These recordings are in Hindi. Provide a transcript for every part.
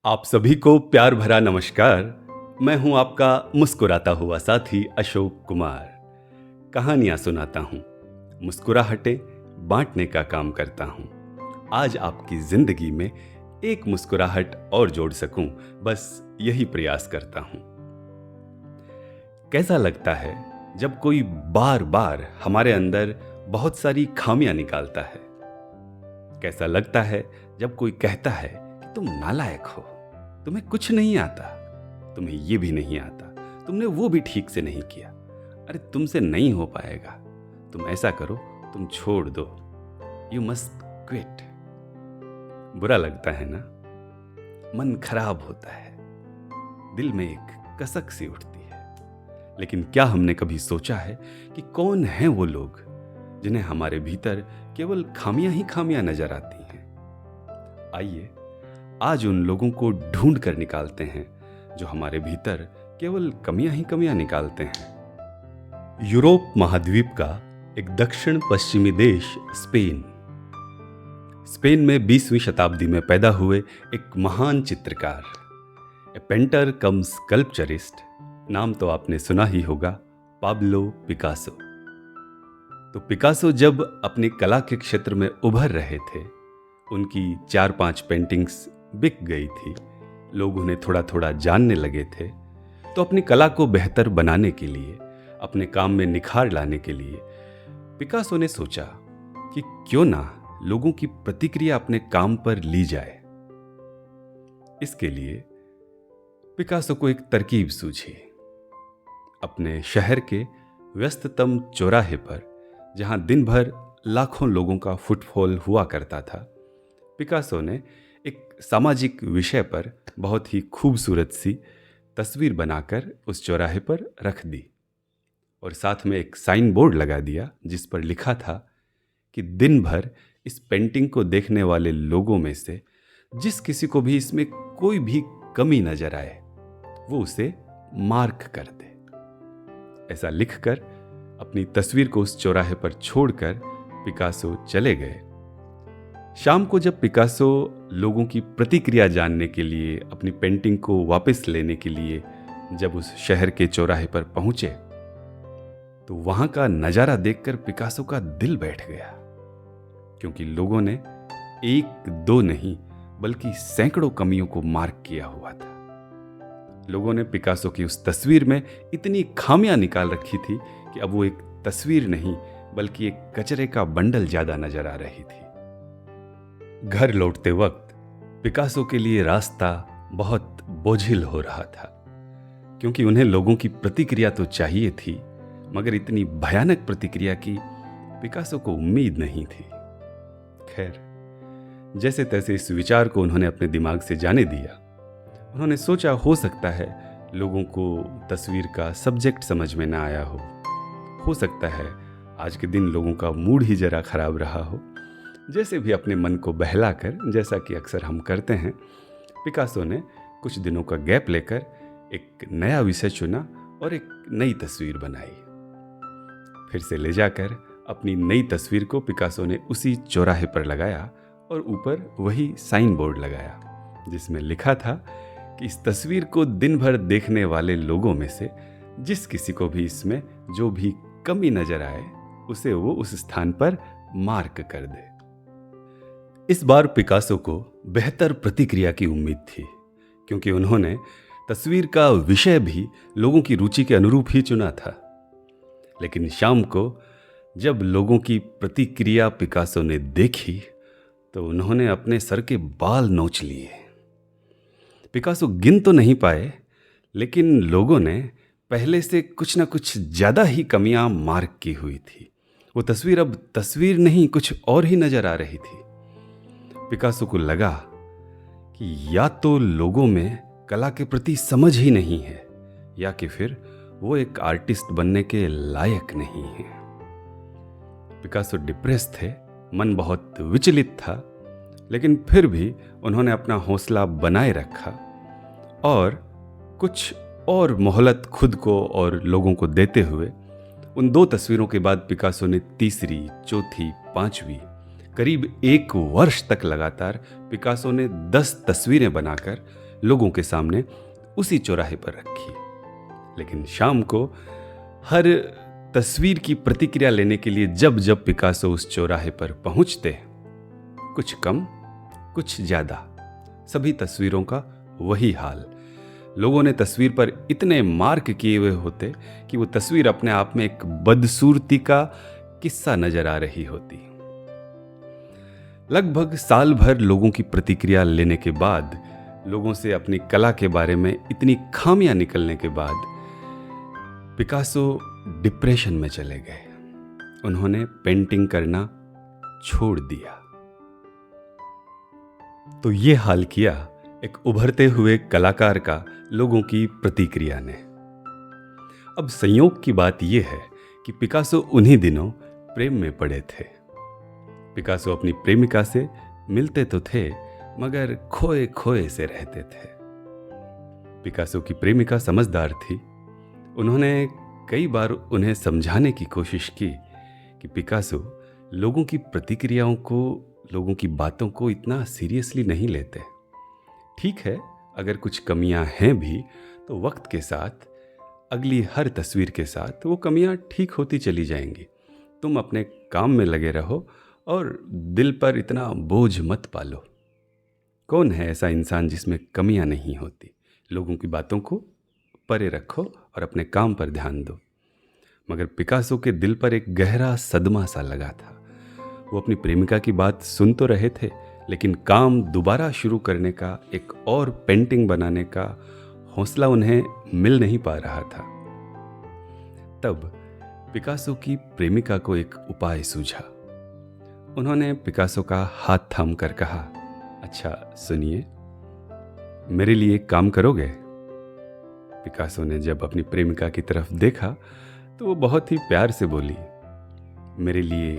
आप सभी को प्यार भरा नमस्कार। मैं हूं आपका मुस्कुराता हुआ साथी अशोक कुमार। कहानियां सुनाता हूं, मुस्कुराहटें बांटने का काम करता हूं। आज आपकी जिंदगी में एक मुस्कुराहट और जोड़ सकूं, बस यही प्रयास करता हूं। कैसा लगता है जब कोई बार बार हमारे अंदर बहुत सारी खामियां निकालता है। कैसा लगता है जब कोई कहता है कि तुम नालायक हो, तुम्हें कुछ नहीं आता, तुम्हें ये भी नहीं आता, तुमने वो भी ठीक से नहीं किया, अरे तुमसे नहीं हो पाएगा, तुम ऐसा करो, तुम छोड़ दो, यू मस्ट क्विट। बुरा लगता है ना, मन खराब होता है, दिल में एक कसक सी उठती है। लेकिन क्या हमने कभी सोचा है कि कौन हैं वो लोग जिन्हें हमारे भीतर केवल खामियां ही खामियां नजर आती हैं? आइए आज उन लोगों को ढूंढ कर निकालते हैं जो हमारे भीतर केवल कमियां ही कमियां निकालते हैं। यूरोप महाद्वीप का एक दक्षिण पश्चिमी देश स्पेन में 20वीं शताब्दी में पैदा हुए एक महान चित्रकार, ए पेंटर कम स्कल्पचरिस्ट, नाम तो आपने सुना ही होगा, पाब्लो पिकासो। तो पिकासो जब अपनी कला के क्षेत्र में उभर रहे थे, उनकी 4-5 पेंटिंग्स बिक गई थी, लोग उन्हें थोड़ा थोड़ा जानने लगे थे। तो अपनी कला को बेहतर बनाने के लिए, अपने काम में निखार लाने के लिए पिकासो ने सोचा कि क्यों ना लोगों की प्रतिक्रिया अपने काम पर ली जाए। इसके लिए पिकासो को एक तरकीब सूझी। अपने शहर के व्यस्ततम चौराहे पर, जहां दिन भर लाखों लोगों का फुटफॉल हुआ करता था, पिकासो ने एक सामाजिक विषय पर बहुत ही खूबसूरत सी तस्वीर बनाकर उस चौराहे पर रख दी और साथ में एक साइन बोर्ड लगा दिया जिस पर लिखा था कि दिन भर इस पेंटिंग को देखने वाले लोगों में से जिस किसी को भी इसमें कोई भी कमी नजर आए, वो उसे मार्क कर दे। ऐसा लिखकर अपनी तस्वीर को उस चौराहे पर छोड़कर पिकासो चले गए। शाम को जब पिकासो लोगों की प्रतिक्रिया जानने के लिए, अपनी पेंटिंग को वापस लेने के लिए जब उस शहर के चौराहे पर पहुंचे, तो वहां का नजारा देखकर पिकासो का दिल बैठ गया, क्योंकि लोगों ने 1-2 नहीं बल्कि सैकड़ों कमियों को मार्क किया हुआ था। लोगों ने पिकासो की उस तस्वीर में इतनी खामियां निकाल रखी थी कि अब वो एक तस्वीर नहीं बल्कि एक कचरे का बंडल ज्यादा नजर आ रही थी। घर लौटते वक्त पिकासो के लिए रास्ता बहुत बोझिल हो रहा था, क्योंकि उन्हें लोगों की प्रतिक्रिया तो चाहिए थी, मगर इतनी भयानक प्रतिक्रिया की पिकासो को उम्मीद नहीं थी। खैर, जैसे तैसे इस विचार को उन्होंने अपने दिमाग से जाने दिया। उन्होंने सोचा हो सकता है लोगों को तस्वीर का सब्जेक्ट समझ में ना आया हो सकता है आज के दिन लोगों का मूड ही जरा खराब रहा हो। जैसे भी अपने मन को बहलाकर, जैसा कि अक्सर हम करते हैं, पिकासो ने कुछ दिनों का गैप लेकर एक नया विषय चुना और एक नई तस्वीर बनाई। फिर से ले जाकर अपनी नई तस्वीर को पिकासो ने उसी चौराहे पर लगाया और ऊपर वही साइन बोर्ड लगाया जिसमें लिखा था कि इस तस्वीर को दिन भर देखने वाले लोगों में से जिस किसी को भी इसमें जो भी कमी नजर आए, उसे वो उस स्थान पर मार्क कर दे। इस बार पिकासो को बेहतर प्रतिक्रिया की उम्मीद थी, क्योंकि उन्होंने तस्वीर का विषय भी लोगों की रुचि के अनुरूप ही चुना था। लेकिन शाम को जब लोगों की प्रतिक्रिया पिकासो ने देखी, तो उन्होंने अपने सर के बाल नोच लिए। पिकासो गिन तो नहीं पाए, लेकिन लोगों ने पहले से कुछ ना कुछ ज्यादा ही कमियां मार्क की हुई थी। वो तस्वीर अब तस्वीर नहीं, कुछ और ही नजर आ रही थी। पिकासो को लगा कि या तो लोगों में कला के प्रति समझ ही नहीं है, या कि फिर वो एक आर्टिस्ट बनने के लायक नहीं है। पिकासो डिप्रेस थे, मन बहुत विचलित था, लेकिन फिर भी उन्होंने अपना हौसला बनाए रखा और कुछ और मोहलत खुद को और लोगों को देते हुए उन 2 तस्वीरों के बाद पिकासो ने तीसरी, चौथी, 5वीं, करीब 1 वर्ष तक लगातार पिकासो ने 10 तस्वीरें बनाकर लोगों के सामने उसी चौराहे पर रखी। लेकिन शाम को हर तस्वीर की प्रतिक्रिया लेने के लिए जब जब पिकासो उस चौराहे पर पहुंचते, कुछ कम कुछ ज़्यादा, सभी तस्वीरों का वही हाल। लोगों ने तस्वीर पर इतने मार्क किए हुए होते कि वो तस्वीर अपने आप में एक बदसूरती का किस्सा नजर आ रही होती। लगभग साल भर लोगों की प्रतिक्रिया लेने के बाद, लोगों से अपनी कला के बारे में इतनी खामियां निकलने के बाद पिकासो डिप्रेशन में चले गए। उन्होंने पेंटिंग करना छोड़ दिया। तो ये हाल किया एक उभरते हुए कलाकार का लोगों की प्रतिक्रिया ने। अब संयोग की बात यह है कि पिकासो उन्हीं दिनों प्रेम में पड़े थे। पिकासो अपनी प्रेमिका से मिलते तो थे, मगर खोए खोए से रहते थे। पिकासो की प्रेमिका समझदार थी। उन्होंने कई बार उन्हें समझाने की कोशिश की कि पिकासो लोगों की प्रतिक्रियाओं को, लोगों की बातों को इतना सीरियसली नहीं लेते। ठीक है, अगर कुछ कमियां हैं भी तो वक्त के साथ, अगली हर तस्वीर के साथ वो कमियां ठीक होती चली जाएंगी। तुम अपने काम में लगे रहो और दिल पर इतना बोझ मत पालो। कौन है ऐसा इंसान जिसमें कमियां नहीं होती? लोगों की बातों को परे रखो और अपने काम पर ध्यान दो। मगर पिकासो के दिल पर एक गहरा सदमा सा लगा था। वो अपनी प्रेमिका की बात सुन तो रहे थे, लेकिन काम दोबारा शुरू करने का, एक और पेंटिंग बनाने का हौसला उन्हें मिल नहीं पा रहा था। तब पिकासो की प्रेमिका को एक उपाय सूझा। उन्होंने पिकासो का हाथ थाम कर कहा, अच्छा सुनिए, मेरे लिए एक काम करोगे? पिकासो ने जब अपनी प्रेमिका की तरफ देखा तो वो बहुत ही प्यार से बोली, मेरे लिए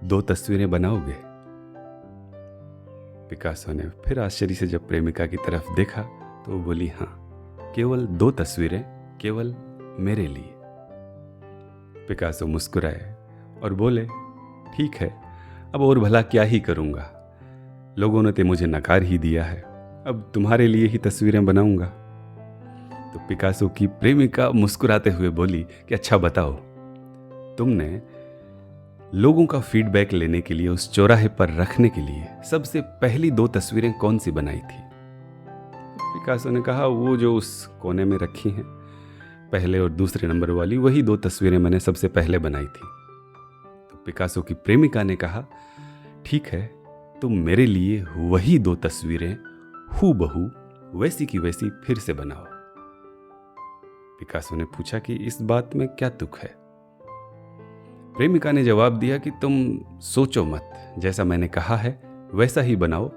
2 तस्वीरें बनाओगे? पिकासो ने फिर आश्चर्य से जब प्रेमिका की तरफ देखा तो वो बोली, हाँ, केवल 2 तस्वीरें, केवल मेरे लिए। पिकासो मुस्कुराए और बोले, ठीक है, अब और भला क्या ही करूँगा, लोगों ने तो मुझे नकार ही दिया है, अब तुम्हारे लिए ही तस्वीरें बनाऊंगा। तो पिकासो की प्रेमिका मुस्कुराते हुए बोली कि अच्छा बताओ, तुमने लोगों का फीडबैक लेने के लिए उस चौराहे पर रखने के लिए सबसे पहली 2 तस्वीरें कौन सी बनाई थी? पिकासो ने कहा, वो जो उस कोने में रखी हैं, पहले और दूसरे नंबर वाली, वही 2 तस्वीरें मैंने सबसे पहले बनाई थी। तो पिकासो की प्रेमिका ने कहा, ठीक है, तुम मेरे लिए वही 2 तस्वीरें हूबहू वैसी की वैसी फिर से बनाओ। पिकासो ने पूछा कि इस बात में क्या तुक है? प्रेमिका ने जवाब दिया कि तुम सोचो मत, जैसा मैंने कहा है वैसा ही बनाओ,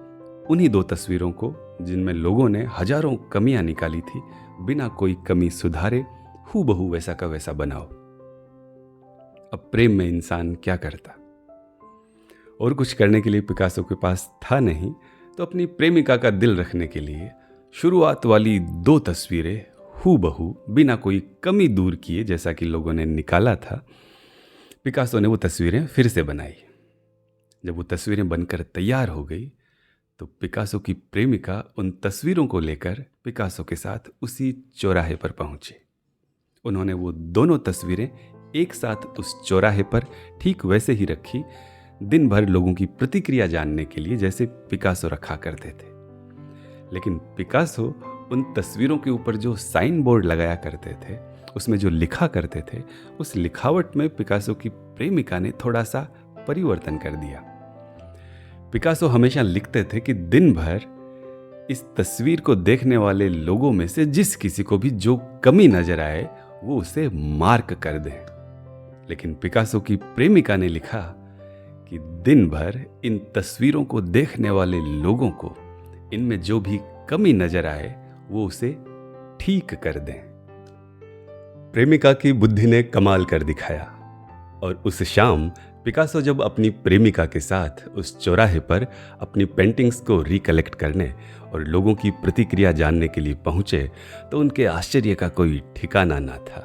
उन्हीं 2 तस्वीरों को जिनमें लोगों ने हजारों कमियां निकाली थी, बिना कोई कमी सुधारे हूबहू वैसा का वैसा बनाओ। अब प्रेम में इंसान क्या करता? और कुछ करने के लिए पिकासो के पास था नहीं, तो अपनी प्रेमिका का दिल रखने के लिए शुरुआत वाली 2 तस्वीरें हूबहू बिना कोई कमी दूर किए, जैसा कि लोगों ने निकाला था, पिकासो ने वो तस्वीरें फिर से बनाई। जब वो तस्वीरें बनकर तैयार हो गई तो पिकासो की प्रेमिका उन तस्वीरों को लेकर पिकासो के साथ उसी चौराहे पर पहुंची। उन्होंने वो दोनों तस्वीरें एक साथ उस चौराहे पर ठीक वैसे ही रखी, दिन भर लोगों की प्रतिक्रिया जानने के लिए, जैसे पिकासो रखा करते थे। लेकिन पिकासो उन तस्वीरों के ऊपर जो साइन बोर्ड लगाया करते थे, उसमें जो लिखा करते थे, उस लिखावट में पिकासो की प्रेमिका ने थोड़ा सा परिवर्तन कर दिया। पिकासो हमेशा लिखते थे कि दिन भर इस तस्वीर को देखने वाले लोगों में से जिस किसी को भी जो कमी नजर आए वो उसे मार्क कर दें। लेकिन पिकासो की प्रेमिका ने लिखा कि दिन भर इन तस्वीरों को देखने वाले लोगों को इनमें जो भी कमी नजर आए वो उसे ठीक कर दें। प्रेमिका की बुद्धि ने कमाल कर दिखाया और उस शाम पिकासो जब अपनी प्रेमिका के साथ उस चौराहे पर अपनी पेंटिंग्स को रिकलेक्ट करने और लोगों की प्रतिक्रिया जानने के लिए पहुंचे तो उनके आश्चर्य का कोई ठिकाना ना था।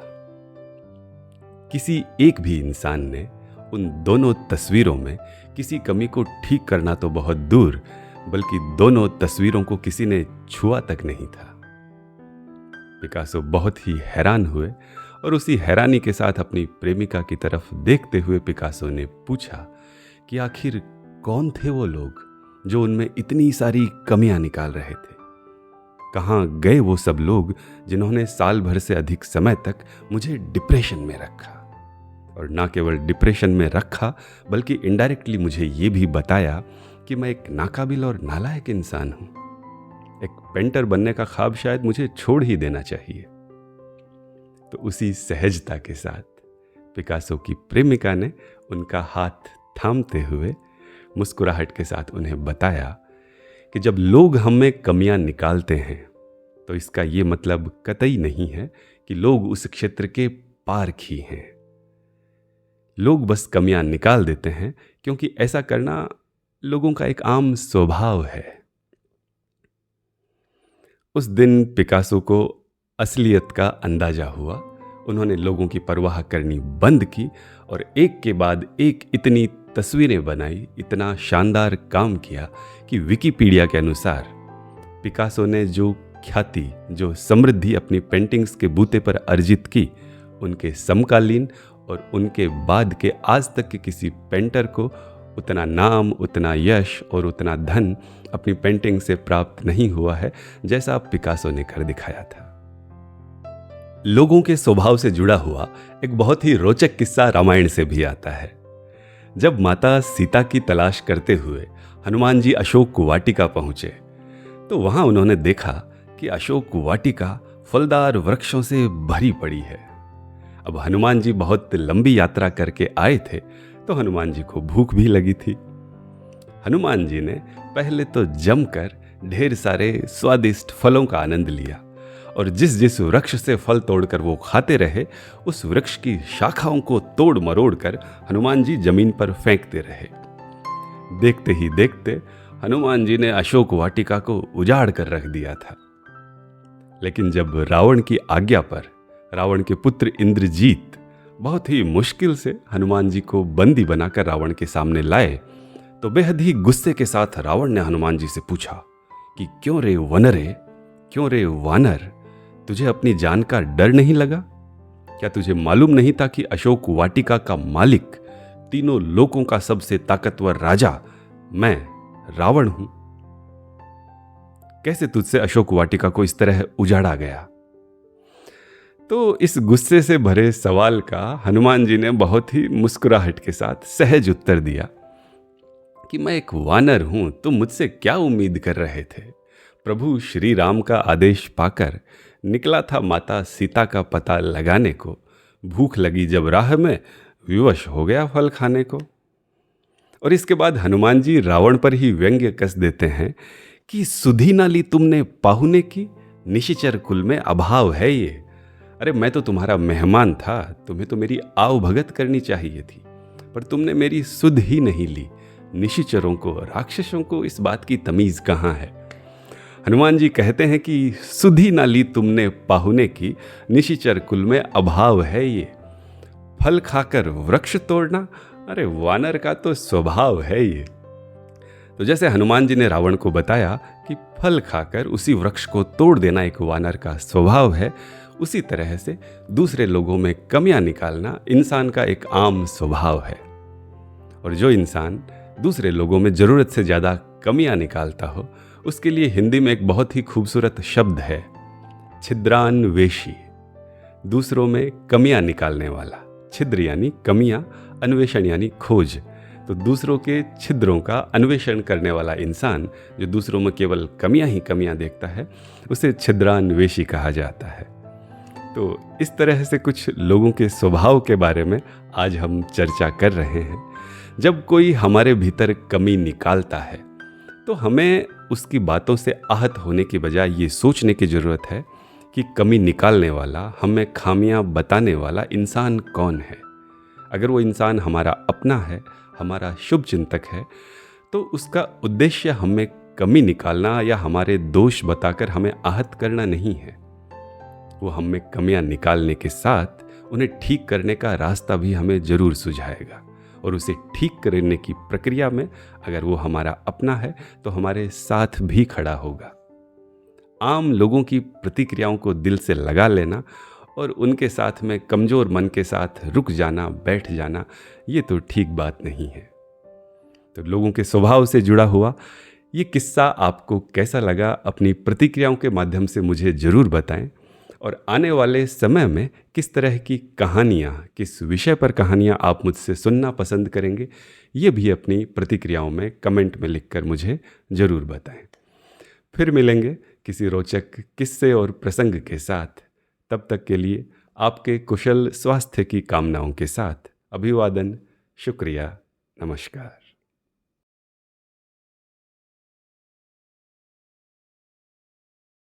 किसी एक भी इंसान ने उन दोनों तस्वीरों में किसी कमी को ठीक करना तो बहुत दूर, बल्कि दोनों तस्वीरों को किसी ने छुआ तक नहीं था। पिकासो बहुत ही हैरान हुए और उसी हैरानी के साथ अपनी प्रेमिका की तरफ देखते हुए पिकासो ने पूछा कि आखिर कौन थे वो लोग जो उनमें इतनी सारी कमियां निकाल रहे थे। कहाँ गए वो सब लोग जिन्होंने साल भर से अधिक समय तक मुझे डिप्रेशन में रखा, और ना केवल डिप्रेशन में रखा बल्कि इनडायरेक्टली मुझे ये भी बताया कि मैं एक नाकाबिल और नालायक इंसान हूं। एक पेंटर बनने का ख्वाब शायद मुझे छोड़ ही देना चाहिए। तो उसी सहजता के साथ पिकासो की प्रेमिका ने उनका हाथ थामते हुए मुस्कुराहट के साथ उन्हें बताया कि जब लोग हम में कमियां निकालते हैं तो इसका ये मतलब कतई नहीं है कि लोग उस क्षेत्र के पारख ही हैं। लोग बस कमियां निकाल देते हैं क्योंकि ऐसा करना लोगों का एक आम स्वभाव है। उस दिन पिकासो को असलियत का अंदाजा हुआ। उन्होंने लोगों की परवाह करनी बंद की और एक के बाद एक इतनी तस्वीरें बनाई, इतना शानदार काम किया कि विकिपीडिया के अनुसार पिकासो ने जो ख्याति, जो समृद्धि अपनी पेंटिंग्स के बूते पर अर्जित की, उनके समकालीन और उनके बाद के आज तक के किसी पेंटर को उतना नाम, उतना यश और उतना धन अपनी पेंटिंग से प्राप्त नहीं हुआ है जैसा पिकासो ने कर दिखाया था। लोगों के स्वभाव से जुड़ा हुआ एक बहुत ही रोचक किस्सा रामायण से भी आता है। जब माता सीता की तलाश करते हुए हनुमान जी अशोक वाटिका पहुंचे तो वहां उन्होंने देखा कि अशोक वाटिका फलदार वृक्षों से भरी पड़ी है। अब हनुमान जी बहुत लंबी यात्रा करके आए थे तो हनुमान जी को भूख भी लगी थी। हनुमान जी ने पहले तो जमकर ढेर सारे स्वादिष्ट फलों का आनंद लिया और जिस जिस वृक्ष से फल तोड़कर वो खाते रहे उस वृक्ष की शाखाओं को तोड़ मरोड़ कर हनुमान जी जमीन पर फेंकते रहे। देखते ही देखते हनुमान जी ने अशोक वाटिका को उजाड़ कर रख दिया था। लेकिन जब रावण की आज्ञा पर रावण के पुत्र इंद्रजीत बहुत ही मुश्किल से हनुमान जी को बंदी बनाकर रावण के सामने लाए तो बेहद ही गुस्से के साथ रावण ने हनुमान जी से पूछा कि क्यों रे वनरे, क्यों रे वानर, तुझे अपनी जान का डर नहीं लगा? क्या तुझे मालूम नहीं था कि अशोक वाटिका का मालिक, तीनों लोकों का सबसे ताकतवर राजा मैं रावण हूं? कैसे तुझसे अशोक वाटिका को इस तरह उजाड़ा गया? तो इस गुस्से से भरे सवाल का हनुमान जी ने बहुत ही मुस्कुराहट के साथ सहज उत्तर दिया कि मैं एक वानर हूं, तुम मुझसे क्या उम्मीद कर रहे थे? प्रभु श्री राम का आदेश पाकर निकला था माता सीता का पता लगाने को। भूख लगी जब राह में, विवश हो गया फल खाने को। और इसके बाद हनुमान जी रावण पर ही व्यंग्य कस देते हैं कि सुधी ना ली तुमने पाहुने की, निशिचर कुल में अभाव है ये। अरे मैं तो तुम्हारा मेहमान था, तुम्हें तो मेरी आव भगत करनी चाहिए थी, पर तुमने मेरी सुध ही नहीं ली। निशिचरों को, राक्षसों को इस बात की तमीज कहाँ है? हनुमान जी कहते हैं कि सुधी ना ली तुमने पाहुने की, निशिचर कुल में अभाव है ये। फल खाकर वृक्ष तोड़ना, अरे वानर का तो स्वभाव है ये। तो जैसे हनुमान जी ने रावण को बताया कि फल खाकर उसी वृक्ष को तोड़ देना एक वानर का स्वभाव है, उसी तरह से दूसरे लोगों में कमियां निकालना इंसान का एक आम स्वभाव है। और जो इंसान दूसरे लोगों में ज़रूरत से ज़्यादा कमियां निकालता हो, उसके लिए हिंदी में एक बहुत ही खूबसूरत शब्द है, छिद्रान्वेषी। दूसरों में कमियां निकालने वाला। छिद्र यानी कमियां, अन्वेषण यानी खोज। तो दूसरों के छिद्रों का अन्वेषण करने वाला इंसान जो दूसरों में केवल कमियां ही कमियां देखता है, उसे छिद्रान्वेषी कहा जाता है। तो इस तरह से कुछ लोगों के स्वभाव के बारे में आज हम चर्चा कर रहे हैं। जब कोई हमारे भीतर कमी निकालता है तो हमें उसकी बातों से आहत होने की बजाय ये सोचने की ज़रूरत है कि कमी निकालने वाला, हमें खामियां बताने वाला इंसान कौन है। अगर वो इंसान हमारा अपना है, हमारा शुभ चिंतक है, तो उसका उद्देश्य हमें कमी निकालना या हमारे दोष बताकर हमें आहत करना नहीं है। वो हमें कमियां निकालने के साथ उन्हें ठीक करने का रास्ता भी हमें ज़रूर सुझाएगा। और उसे ठीक करने की प्रक्रिया में अगर वो हमारा अपना है तो हमारे साथ भी खड़ा होगा। आम लोगों की प्रतिक्रियाओं को दिल से लगा लेना और उनके साथ में कमज़ोर मन के साथ रुक जाना, बैठ जाना, ये तो ठीक बात नहीं है। तो लोगों के स्वभाव से जुड़ा हुआ ये किस्सा आपको कैसा लगा, अपनी प्रतिक्रियाओं के माध्यम से मुझे ज़रूर बताएं। और आने वाले समय में किस तरह की कहानियाँ, किस विषय पर कहानियाँ आप मुझसे सुनना पसंद करेंगे, ये भी अपनी प्रतिक्रियाओं में कमेंट में लिखकर मुझे ज़रूर बताएं। फिर मिलेंगे किसी रोचक किस्से और प्रसंग के साथ। तब तक के लिए आपके कुशल स्वास्थ्य की कामनाओं के साथ अभिवादन, शुक्रिया, नमस्कार।